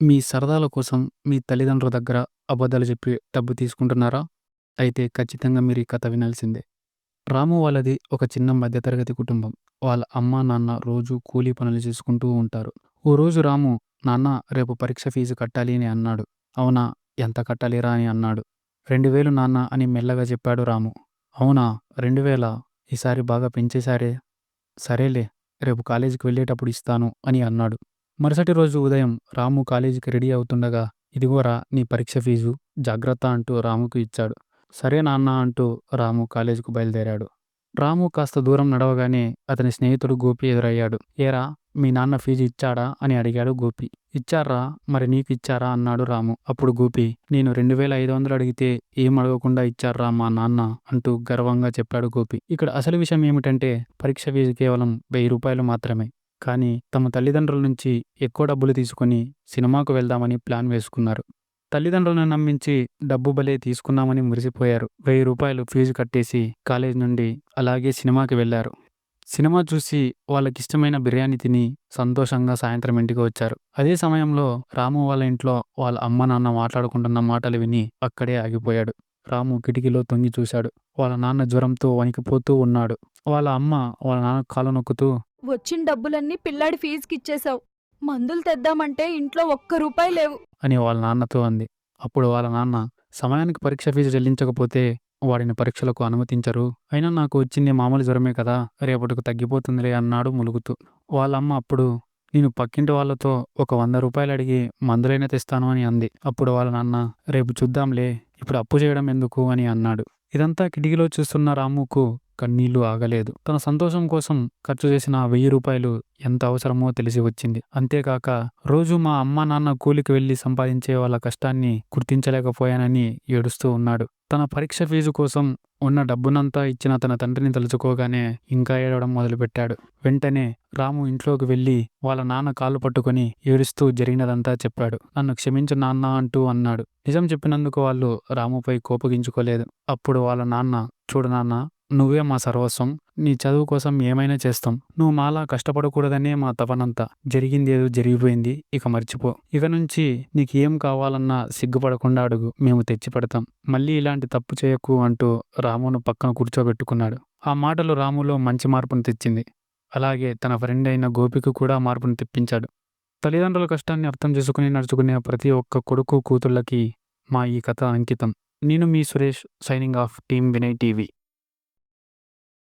మీ సరదాల కోసం మీ తల్లిదండ్రుల దగ్గర అబద్ధాలు చెప్పి డబ్బు తీసుకుంటున్నారా? అయితే ఖచ్చితంగా మీరు ఈ కథ వినాల్సిందే. రాము వాళ్ళది ఒక చిన్న మధ్యతరగతి కుటుంబం. వాళ్ళ అమ్మా, నాన్న రోజూ కూలీ పనులు చేసుకుంటూ ఉంటారు. ఓ రోజు రాము, "నాన్న, రేపు పరీక్ష ఫీజు కట్టాలి" అని అన్నాడు. "అవునా? ఎంత కట్టాలిరా?" అని అన్నాడు. 2000 నాన్న అని మెల్లగా చెప్పాడు రాము. "అవునా? 2000? ఈసారి బాగా పెంచేశారే. సరేలే, రేపు కాలేజీకి వెళ్ళేటప్పుడు ఇస్తాను" అని అన్నాడు. మరుసటి రోజు ఉదయం రాము కాలేజీకి రెడీ అవుతుండగా, "ఇదిగోరా నీ పరీక్ష ఫీజు, జాగ్రత్త" అంటూ రాముకు ఇచ్చాడు. "సరే నాన్న" అంటూ రాము కాలేజీకి బయలుదేరాడు. రాము కాస్త దూరం నడవగానే అతని స్నేహితుడు గోపి ఎదురయ్యాడు. "ఏరా, మీ నాన్న ఫీజు ఇచ్చాడా?" అని అడిగాడు గోపి. "ఇచ్చార్రా, మరి నీకు ఇచ్చారా?" అన్నాడు రాము. అప్పుడు గోపి, "నేను 2500 అడిగితే ఏం అడగకుండా ఇచ్చార్రా మా నాన్న" అంటూ గర్వంగా చెప్పాడు గోపి. ఇక్కడ అసలు విషయం ఏమిటంటే, పరీక్ష ఫీజు కేవలం 1000 రూపాయలు మాత్రమే. కానీ తమ తల్లిదండ్రుల నుంచి ఎక్కువ డబ్బులు తీసుకొని సినిమాకు వెళ్దామని ప్లాన్ వేసుకున్నారు. తల్లిదండ్రులను నమ్మించి డబ్బు భలే తీసుకున్నామని మురిసిపోయారు. 1000 రూపాయలు ఫీజు కట్టేసి కాలేజ్ నుండి అలాగే సినిమాకి వెళ్లారు. సినిమా చూసి వాళ్ళకిష్టమైన బిర్యానీ తిని సంతోషంగా సాయంత్రం ఇంటికి వచ్చారు. అదే సమయంలో రాము వాళ్ళ ఇంట్లో వాళ్ళ అమ్మ నాన్న మాట్లాడుకుంటున్న మాటలు విని అక్కడే ఆగిపోయాడు. రాము కిటికీలో తొంగి చూశాడు. వాళ్ళ నాన్న జ్వరంతో వణికిపోతూ ఉన్నాడు. వాళ్ళ అమ్మ వాళ్ళ నాన్న కాళ్ళు నొక్కుతూ, వచ్చిన డబ్బులన్నీ పిల్లాడి ఫీజుకిచ్చేశావు. మందులు తెద్దామంటే ఇంట్లో ఒక్క రూపాయి లేవు. అని వాళ్ళ నాన్నతో అంది. అప్పుడు వాళ్ళ నాన్న, "సమయానికి పరీక్ష ఫీజు చెల్లించకపోతే వాడిని పరీక్షలకు అనుమతించరు. అయినా నాకు వచ్చింది మామూలు జ్వరమే కదా, రేపటికి తగ్గిపోతుందిలే" అన్నాడు ములుగుతూ. వాళ్ళమ్మ అప్పుడు, "నేను పక్కింటి వాళ్ళతో ఒక 100 రూపాయలు అడిగి మందులైనా తెస్తాను" అని అంది. అప్పుడు వాళ్ళ నాన్న, "రేపు చూద్దాంలే, ఇప్పుడు అప్పు చేయడం ఎందుకు" అని అన్నాడు. ఇదంతా కిటికీలో చూస్తున్న రాముకు కన్నీళ్లు ఆగలేదు. తన సంతోషం కోసం ఖర్చు చేసిన ఆ 1000 రూపాయలు ఎంత అవసరమో తెలిసి వచ్చింది. అంతేకాక రోజు మా అమ్మా నాన్న కూలికి వెళ్లి సంపాదించే వాళ్ళ కష్టాన్ని గుర్తించలేకపోయానని ఏడుస్తూ ఉన్నాడు. తన పరీక్ష ఫీజు కోసం ఉన్న డబ్బునంతా ఇచ్చిన తన తండ్రిని తలుచుకోగానే ఇంకా ఏడవడం మొదలుపెట్టాడు. వెంటనే రాము ఇంట్లోకి వెళ్లి వాళ్ళ నాన్న కాళ్ళు పట్టుకొని ఏడుస్తూ జరిగినదంతా చెప్పాడు. "నన్ను క్షమించు నాన్న" అంటూ అన్నాడు. నిజం చెప్పినందుకు వాళ్ళు రాముపై కోపగించుకోలేదు. అప్పుడు వాళ్ళ నాన్న, "చూడు నాన్న, నువ్వే మా సర్వస్వం. నీ చదువు కోసం ఏమైనా చేస్తాం. నువ్వు మాలా కష్టపడకూడదనే మా తపనంతా. జరిగిందేదో జరిగిపోయింది. ఇక మర్చిపో. ఇక నుంచి నీకు ఏం కావాలన్నా సిగ్గుపడకుండా అడుగు. మేము తెచ్చిపెడతాం. మళ్ళీ ఇలాంటి తప్పు చేయకు" అంటూ రామును పక్కన కూర్చోబెట్టుకున్నాడు. ఆ మాటలు రాములో మంచి మార్పును తెచ్చింది. అలాగే తన ఫ్రెండ్ అయిన గోపికి కూడా మార్పును తెప్పించాడు. తల్లిదండ్రుల కష్టాన్ని అర్థం చేసుకుని నడుచుకునే ప్రతి ఒక్క కొడుకు కూతుళ్ళకి మా ఈ కథ అంకితం. నేను మీ Suresh, signing off, team Vinay TV.